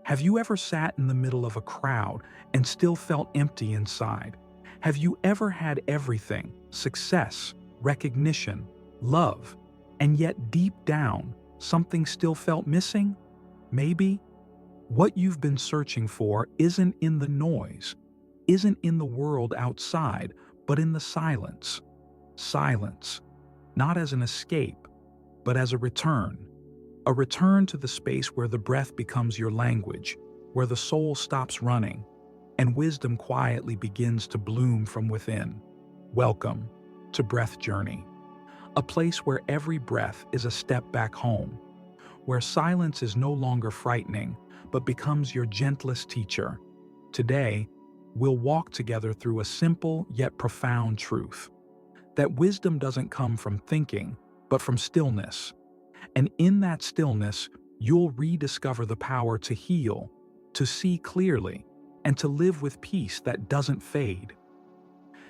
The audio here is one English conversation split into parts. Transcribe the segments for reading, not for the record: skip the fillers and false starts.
Have you ever sat in the middle of a crowd and still felt empty inside? Have you ever had everything, success, recognition, love, and yet deep down, something still felt missing? Maybe what you've been searching for isn't in the noise, isn't in the world outside, but in the silence. Silence, not as an escape, but as a return. A return to the space where the breath becomes your language, where the soul stops running, and wisdom quietly begins to bloom from within. Welcome to Breath Journey, a place where every breath is a step back home, where silence is no longer frightening, but becomes your gentlest teacher. Today, we'll walk together through a simple yet profound truth, that wisdom doesn't come from thinking, but from stillness. And in that stillness, you'll rediscover the power to heal, to see clearly, and to live with peace that doesn't fade.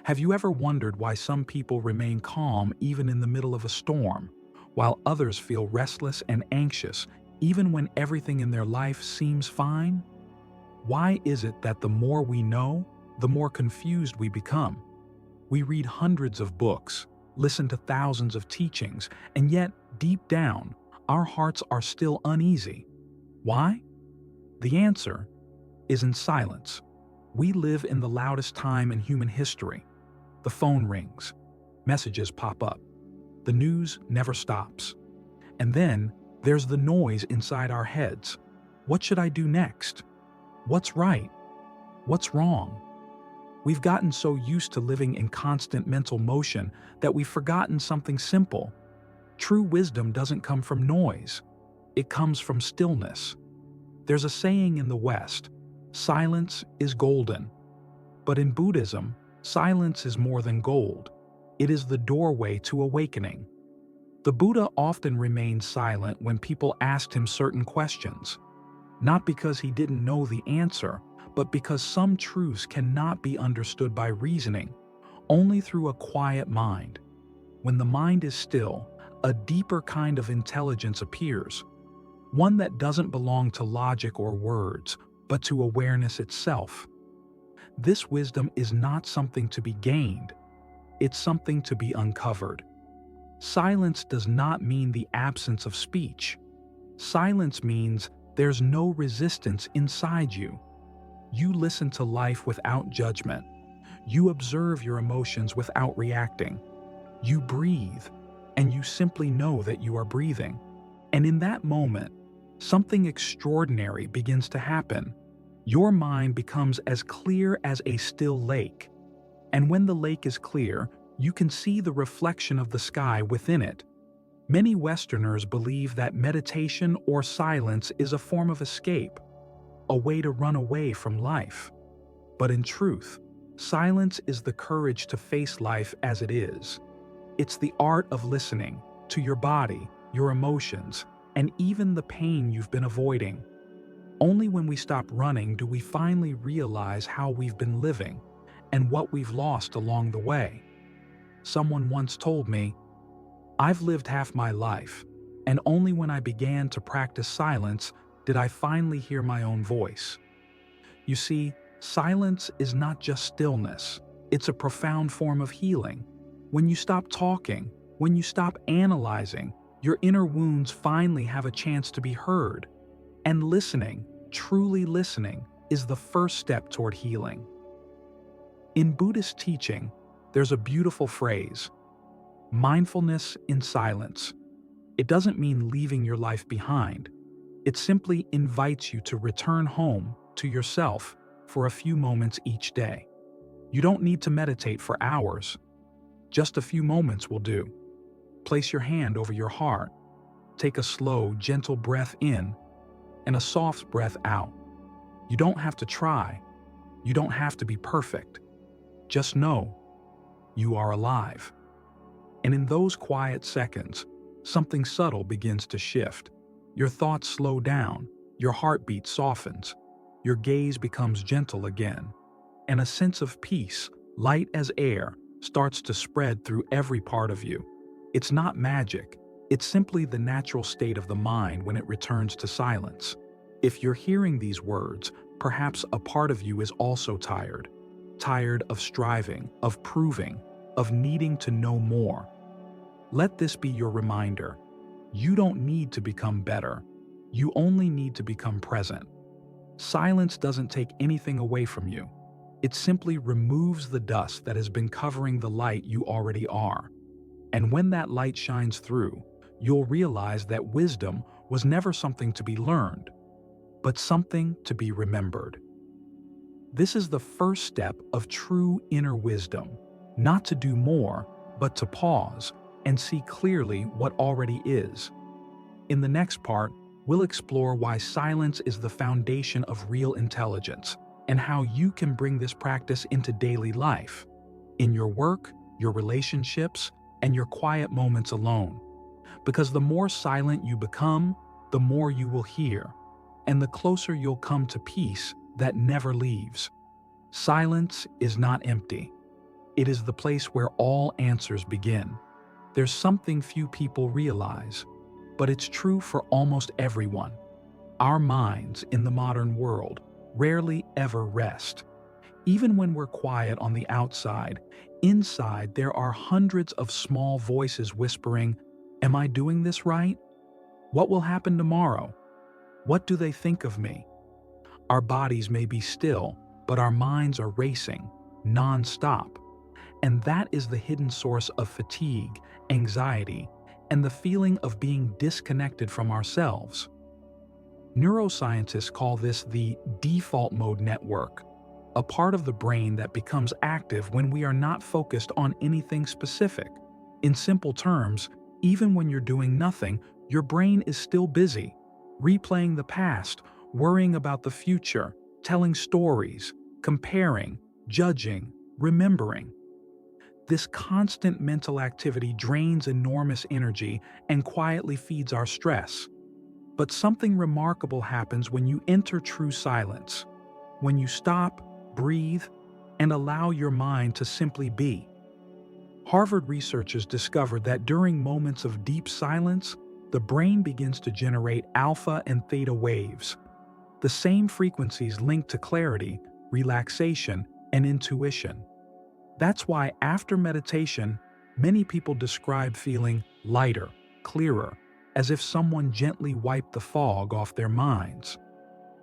Have you ever wondered why some people remain calm even in the middle of a storm, while others feel restless and anxious even when everything in their life seems fine? Why is it that the more we know, the more confused we become? We read hundreds of books, listen to thousands of teachings, and yet, deep down, our hearts are still uneasy. Why? The answer is in silence. We live in the loudest time in human history. The phone rings, messages pop up, the news never stops. And then there's the noise inside our heads. What should I do next? What's right? What's wrong? We've gotten so used to living in constant mental motion that we've forgotten something simple. True wisdom doesn't come from noise. It comes from stillness. There's a saying in the West, silence is golden. But in Buddhism, silence is more than gold. It is the doorway to awakening. The Buddha often remained silent when people asked him certain questions, not because he didn't know the answer, but because some truths cannot be understood by reasoning, only through a quiet mind. When the mind is still, a deeper kind of intelligence appears, one that doesn't belong to logic or words, but to awareness itself. This wisdom is not something to be gained, it's something to be uncovered. Silence does not mean the absence of speech. Silence means there's no resistance inside you. You listen to life without judgment. You observe your emotions without reacting. You breathe, and you simply know that you are breathing. And in that moment, something extraordinary begins to happen. Your mind becomes as clear as a still lake. And when the lake is clear, you can see the reflection of the sky within it. Many Westerners believe that meditation or silence is a form of escape, a way to run away from life. But in truth, silence is the courage to face life as it is. It's the art of listening to your body, your emotions, and even the pain you've been avoiding. Only when we stop running do we finally realize how we've been living and what we've lost along the way. Someone once told me, "I've lived half my life, and only when I began to practice silence did I finally hear my own voice." You see, silence is not just stillness, it's a profound form of healing. When you stop talking, when you stop analyzing, your inner wounds finally have a chance to be heard. And listening, truly listening, is the first step toward healing. In Buddhist teaching, there's a beautiful phrase, mindfulness in silence. It doesn't mean leaving your life behind. It simply invites you to return home to yourself for a few moments each day. You don't need to meditate for hours. Just a few moments will do. Place your hand over your heart. Take a slow, gentle breath in and a soft breath out. You don't have to try. You don't have to be perfect. Just know you are alive. And in those quiet seconds, something subtle begins to shift. Your thoughts slow down, your heartbeat softens, your gaze becomes gentle again, and a sense of peace, light as air, starts to spread through every part of you. It's not magic, it's simply the natural state of the mind when it returns to silence. If you're hearing these words, perhaps a part of you is also tired. Tired of striving, of proving, of needing to know more. Let this be your reminder. You don't need to become better. You only need to become present. Silence doesn't take anything away from you. It simply removes the dust that has been covering the light you already are. And when that light shines through, you'll realize that wisdom was never something to be learned, but something to be remembered. This is the first step of true inner wisdom, not to do more, but to pause and see clearly what already is. In the next part, we'll explore why silence is the foundation of real intelligence and how you can bring this practice into daily life, in your work, your relationships, and your quiet moments alone. Because the more silent you become, the more you will hear, and the closer you'll come to peace that never leaves. Silence is not empty. It is the place where all answers begin. There's something few people realize, but it's true for almost everyone. Our minds in the modern world rarely ever rest. Even when we're quiet on the outside, inside there are hundreds of small voices whispering, "Am I doing this right? What will happen tomorrow? What do they think of me?" Our bodies may be still, but our minds are racing, non-stop. And that is the hidden source of fatigue, anxiety, and the feeling of being disconnected from ourselves. Neuroscientists call this the default mode network, a part of the brain that becomes active when we are not focused on anything specific. In simple terms, even when you're doing nothing, your brain is still busy, replaying the past, worrying about the future, telling stories, comparing, judging, remembering. This constant mental activity drains enormous energy and quietly feeds our stress. But something remarkable happens when you enter true silence, when you stop, breathe, and allow your mind to simply be. Harvard researchers discovered that during moments of deep silence, the brain begins to generate alpha and theta waves, the same frequencies linked to clarity, relaxation, and intuition. That's why after meditation, many people describe feeling lighter, clearer, as if someone gently wiped the fog off their minds.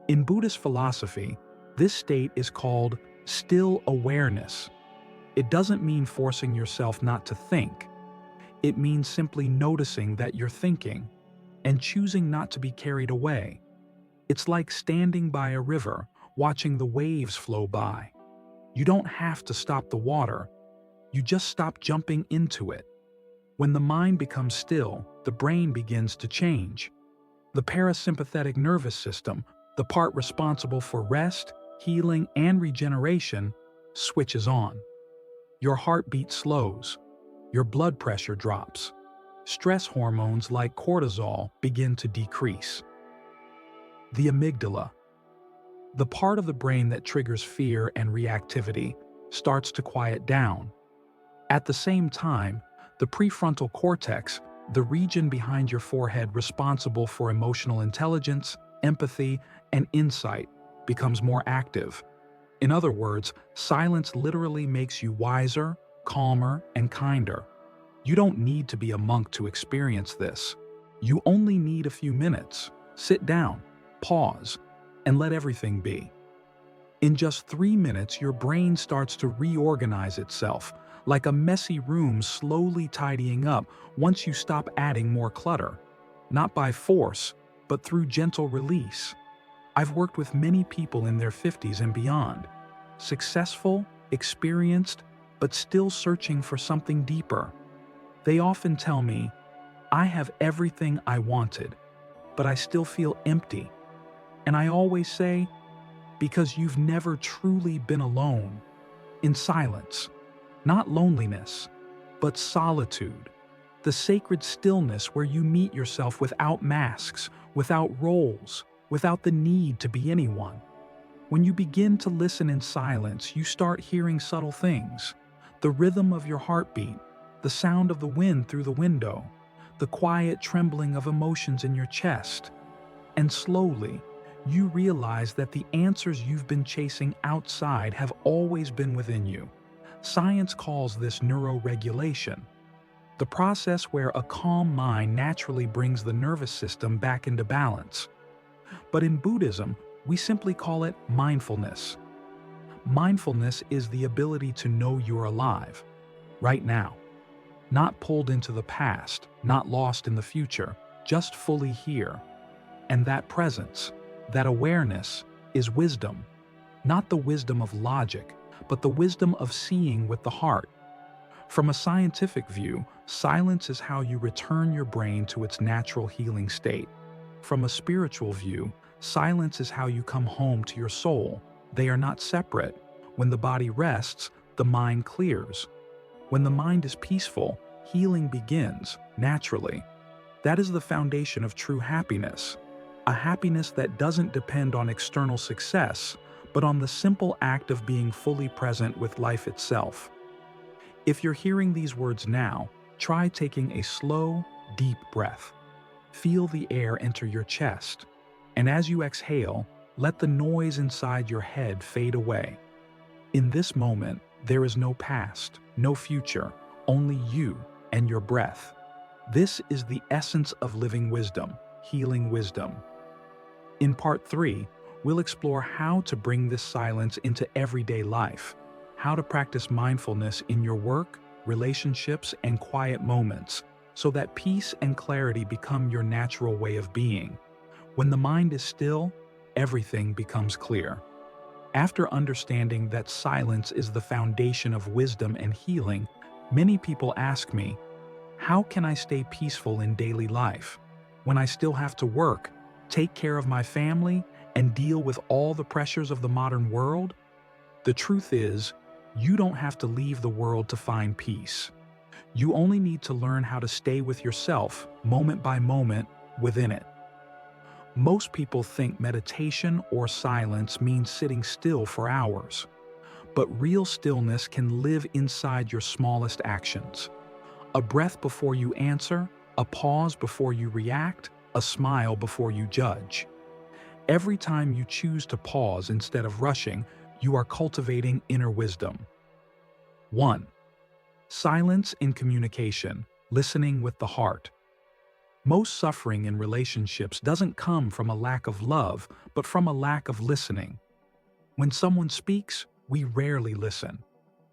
In Buddhist philosophy, this state is called still awareness. It doesn't mean forcing yourself not to think. It means simply noticing that you're thinking and choosing not to be carried away. It's like standing by a river, watching the waves flow by. You don't have to stop the water. You just stop jumping into it. When the mind becomes still, the brain begins to change. The parasympathetic nervous system, the part responsible for rest, healing, and regeneration, switches on. Your heartbeat slows. Your blood pressure drops. Stress hormones like cortisol begin to decrease. The amygdala, the part of the brain that triggers fear and reactivity, starts to quiet down. At the same time, the prefrontal cortex, the region behind your forehead responsible for emotional intelligence, empathy, and insight, becomes more active. In other words, silence literally makes you wiser, calmer, and kinder. You don't need to be a monk to experience this. You only need a few minutes. Sit down, pause, and let everything be. In just 3 minutes, your brain starts to reorganize itself, like a messy room slowly tidying up once you stop adding more clutter. Not by force, but through gentle release. I've worked with many people in their 50s and beyond. Successful, experienced, but still searching for something deeper. They often tell me, "I have everything I wanted, but I still feel empty." And I always say, because you've never truly been alone, in silence. Not loneliness, but solitude. The sacred stillness where you meet yourself without masks, without roles, without the need to be anyone. When you begin to listen in silence, you start hearing subtle things. The rhythm of your heartbeat, the sound of the wind through the window, the quiet trembling of emotions in your chest. And slowly, you realize that the answers you've been chasing outside have always been within you. Science calls this neuroregulation, the process where a calm mind naturally brings the nervous system back into balance. But in Buddhism, we simply call it mindfulness. Mindfulness is the ability to know you're alive, right now. Not pulled into the past, not lost in the future, just fully here. And that presence, that awareness, is wisdom. Not the wisdom of logic, but the wisdom of seeing with the heart. From a scientific view, silence is how you return your brain to its natural healing state. From a spiritual view, silence is how you come home to your soul. They are not separate. When the body rests, the mind clears. When the mind is peaceful, healing begins, naturally. That is the foundation of true happiness. A happiness that doesn't depend on external success, but on the simple act of being fully present with life itself. If you're hearing these words now, try taking a slow, deep breath. Feel the air enter your chest, and as you exhale, let the noise inside your head fade away. In this moment, there is no past, no future, only you and your breath. This is the essence of living wisdom, healing wisdom. In Part 3, we'll explore how to bring this silence into everyday life, how to practice mindfulness in your work, relationships, and quiet moments, so that peace and clarity become your natural way of being. When the mind is still, everything becomes clear. After understanding that silence is the foundation of wisdom and healing, many people ask me, how can I stay peaceful in daily life when I still have to work, take care of my family, and deal with all the pressures of the modern world? The truth is, you don't have to leave the world to find peace. You only need to learn how to stay with yourself, moment by moment, within it. Most people think meditation or silence means sitting still for hours. But real stillness can live inside your smallest actions. A breath before you answer, a pause before you react, a smile before you judge. Every time you choose to pause instead of rushing, you are cultivating inner wisdom. 1. Silence in communication, listening with the heart. Most suffering in relationships doesn't come from a lack of love, but from a lack of listening. When someone speaks, we rarely listen.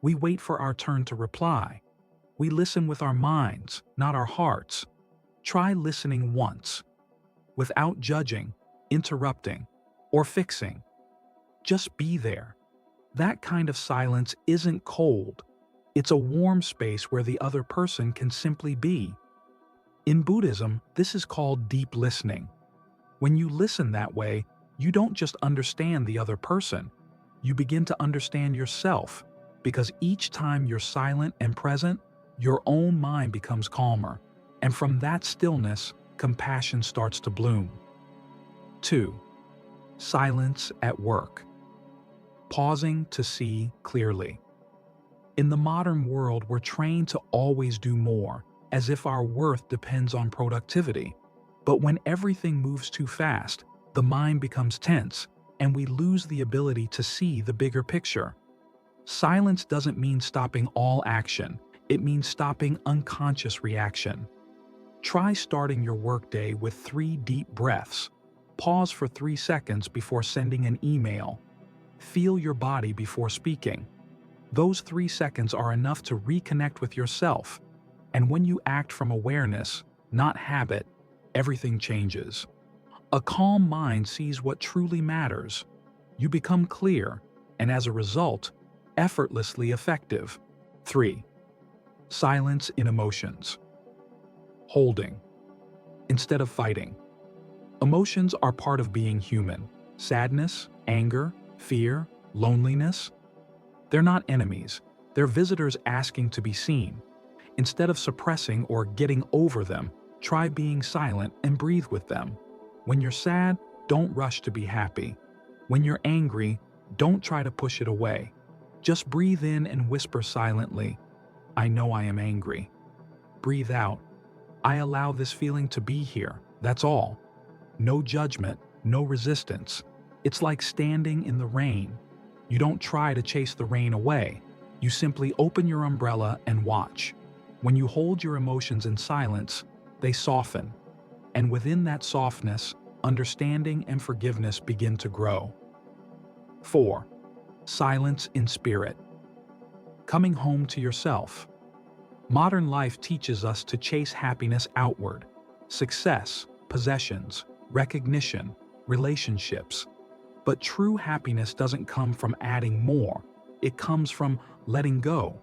We wait for our turn to reply. We listen with our minds, not our hearts. Try listening once, without judging, interrupting, or fixing. Just be there. That kind of silence isn't cold. It's a warm space where the other person can simply be. In Buddhism, this is called deep listening. When you listen that way, you don't just understand the other person. You begin to understand yourself, because each time you're silent and present, your own mind becomes calmer, and from that stillness, compassion starts to bloom. 2. Silence at work. Pausing to see clearly. In the modern world, we're trained to always do more, as if our worth depends on productivity. But when everything moves too fast, the mind becomes tense, and we lose the ability to see the bigger picture. Silence doesn't mean stopping all action, it means stopping unconscious reaction. Try starting your workday with 3 deep breaths. Pause for 3 seconds before sending an email. Feel your body before speaking. Those 3 seconds are enough to reconnect with yourself. And when you act from awareness, not habit, everything changes. A calm mind sees what truly matters. You become clear, and as a result, effortlessly effective. 3. Silence in emotions. Holding, instead of fighting. Emotions are part of being human. Sadness, anger, fear, loneliness. They're not enemies. They're visitors asking to be seen. Instead of suppressing or getting over them, try being silent and breathe with them. When you're sad, don't rush to be happy. When you're angry, don't try to push it away. Just breathe in and whisper silently, I know I am angry. Breathe out, I allow this feeling to be here, that's all. No judgment, no resistance. It's like standing in the rain. You don't try to chase the rain away. You simply open your umbrella and watch. When you hold your emotions in silence, they soften. And within that softness, understanding and forgiveness begin to grow. 4. Silence in spirit. Coming home to yourself. Modern life teaches us to chase happiness outward. Success, possessions, recognition, relationships. But true happiness doesn't come from adding more. It comes from letting go.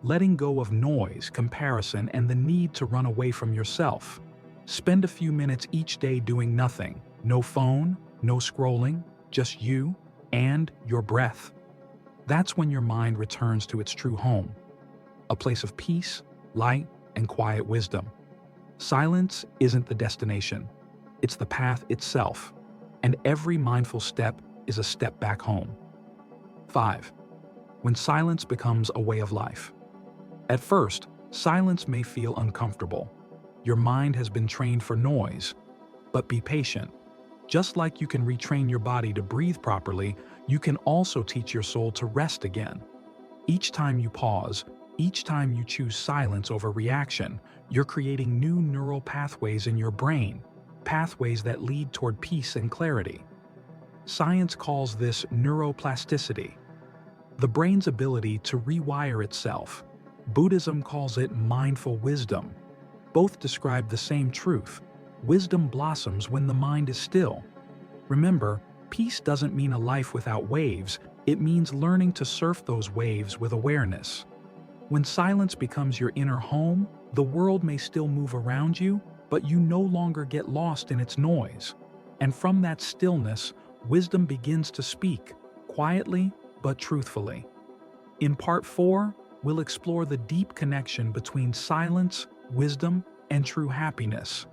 Letting go of noise, comparison, and the need to run away from yourself. Spend a few minutes each day doing nothing. No phone, no scrolling, just you and your breath. That's when your mind returns to its true home. A place of peace, light, and quiet wisdom. Silence isn't the destination. It's the path itself. And every mindful step is a step back home. 5. When silence becomes a way of life. At first, silence may feel uncomfortable. Your mind has been trained for noise. But be patient. Just like you can retrain your body to breathe properly, you can also teach your soul to rest again. Each time you pause, each time you choose silence over reaction, you're creating new neural pathways in your brain, pathways that lead toward peace and clarity. Science calls this neuroplasticity, the brain's ability to rewire itself. Buddhism calls it mindful wisdom. Both describe the same truth. Wisdom blossoms when the mind is still. Remember, peace doesn't mean a life without waves. It means learning to surf those waves with awareness. When silence becomes your inner home, the world may still move around you, but you no longer get lost in its noise. And from that stillness, wisdom begins to speak, quietly but truthfully. In Part 4, we'll explore the deep connection between silence, wisdom, and true happiness,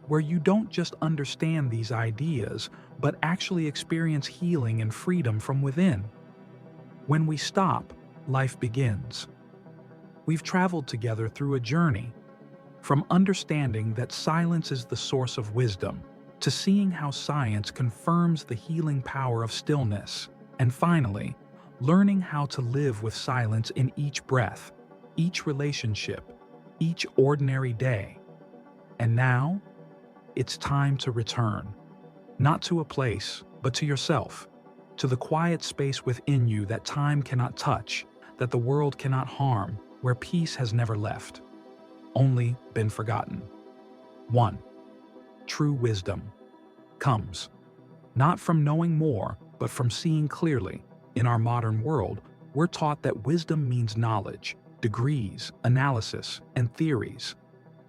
where you don't just understand these ideas, but actually experience healing and freedom from within. When we stop, life begins. We've traveled together through a journey, from understanding that silence is the source of wisdom, to seeing how science confirms the healing power of stillness, and finally, learning how to live with silence in each breath, each relationship, each ordinary day. And now, it's time to return, not to a place, but to yourself, to the quiet space within you that time cannot touch, that the world cannot harm, where peace has never left, only been forgotten. 1. True wisdom comes not from knowing more, but from seeing clearly. In our modern world, we're taught that wisdom means knowledge, degrees, analysis, and theories.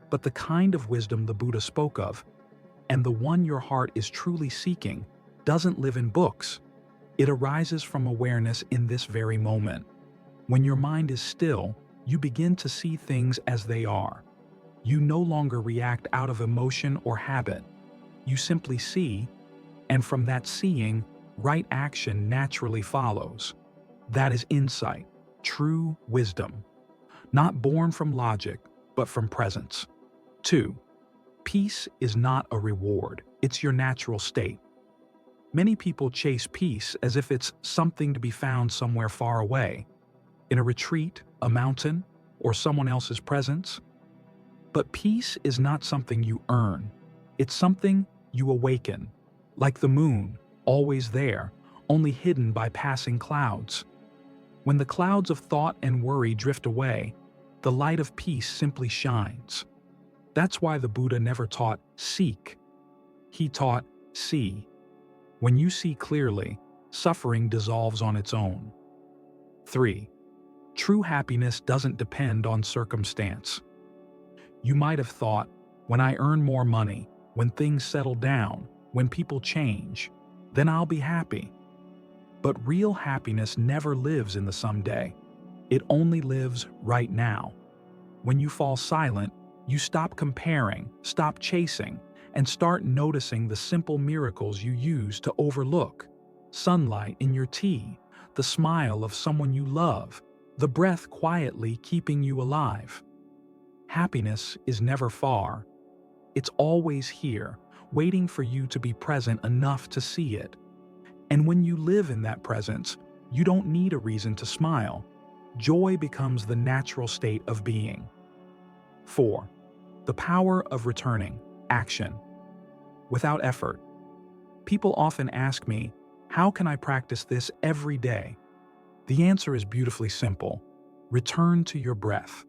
But the kind of wisdom the Buddha spoke of, and the one your heart is truly seeking, doesn't live in books. It arises from awareness in this very moment. When your mind is still, you begin to see things as they are. You no longer react out of emotion or habit. You simply see, and from that seeing, right action naturally follows. That is insight, true wisdom. Not born from logic, but from presence. 2. Peace is not a reward, it's your natural state. Many people chase peace as if it's something to be found somewhere far away, in a retreat, a mountain, or someone else's presence. But peace is not something you earn. It's something you awaken, like the moon, always there, only hidden by passing clouds. When the clouds of thought and worry drift away, the light of peace simply shines. That's why the Buddha never taught seek. He taught see. When you see clearly, suffering dissolves on its own. 3. True happiness doesn't depend on circumstance. You might have thought, when I earn more money, when things settle down, when people change, then I'll be happy. But real happiness never lives in the someday. It only lives right now. When you fall silent, you stop comparing, stop chasing, and start noticing the simple miracles you used to overlook. Sunlight in your tea, the smile of someone you love, the breath quietly keeping you alive. Happiness is never far. It's always here, waiting for you to be present enough to see it. And when you live in that presence, you don't need a reason to smile. Joy becomes the natural state of being. 4. The power of returning action without effort. People often ask me, how can I practice this every day? The answer is beautifully simple. Return to your breath.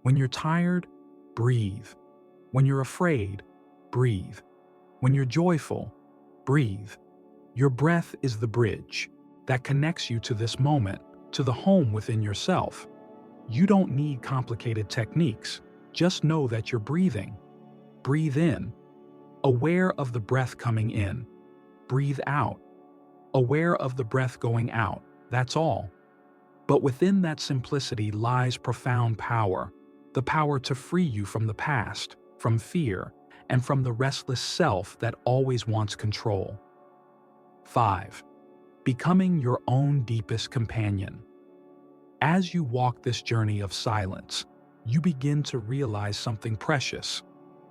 When you're tired, breathe. When you're afraid, breathe. When you're joyful, breathe. Your breath is the bridge that connects you to this moment, to the home within yourself. You don't need complicated techniques. Just know that you're breathing. Breathe in, aware of the breath coming in. Breathe out, aware of the breath going out. That's all. But within that simplicity lies profound power, the power to free you from the past, from fear, and from the restless self that always wants control. 5. Becoming your own deepest companion. As you walk this journey of silence, you begin to realize something precious.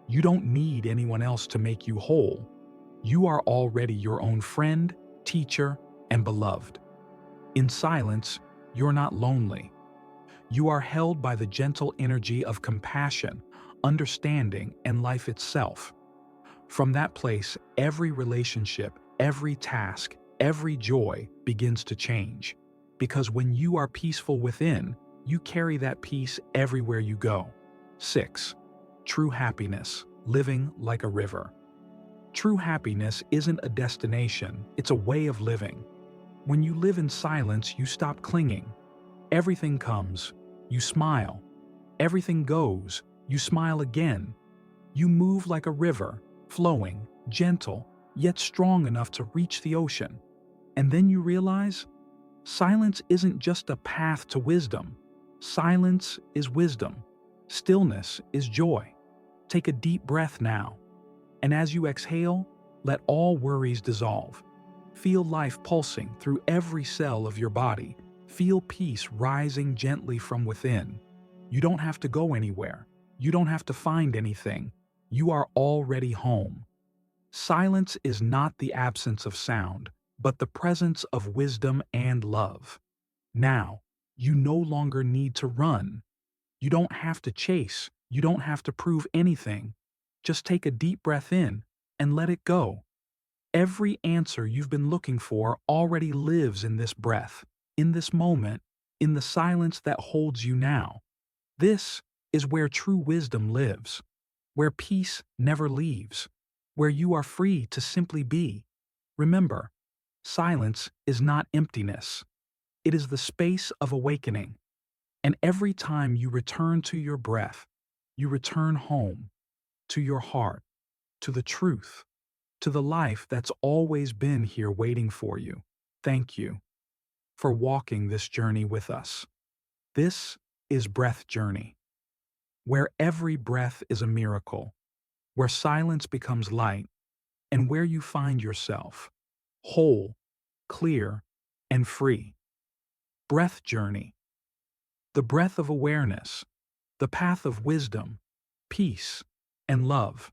You don't need anyone else to make you whole. You are already your own friend, teacher, and beloved. In silence, you're not lonely. You are held by the gentle energy of compassion, understanding, and life itself. From that place, every relationship, every task, every joy begins to change. Because when you are peaceful within, you carry that peace everywhere you go. 6. True happiness, living like a river. True happiness isn't a destination, it's a way of living. When you live in silence, you stop clinging. Everything comes, you smile. Everything goes, you smile again. You move like a river, flowing, gentle, yet strong enough to reach the ocean. And then you realize, silence isn't just a path to wisdom. Silence is wisdom. Stillness is joy. Take a deep breath now. And as you exhale, let all worries dissolve. Feel life pulsing through every cell of your body. Feel peace rising gently from within. You don't have to go anywhere. You don't have to find anything. You are already home. Silence is not the absence of sound, but the presence of wisdom and love. Now, you no longer need to run. You don't have to chase. You don't have to prove anything. Just take a deep breath in and let it go. Every answer you've been looking for already lives in this breath, in this moment, in the silence that holds you now. This is where true wisdom lives, where peace never leaves, where you are free to simply be. Remember, silence is not emptiness. It is the space of awakening. And every time you return to your breath, you return home, to your heart, to the truth, to the life that's always been here waiting for you. Thank you for walking this journey with us. This is Breath Journey, where every breath is a miracle, where silence becomes light, and where you find yourself, whole, clear, and free. Breath Journey, the breath of awareness, the path of wisdom, peace, and love.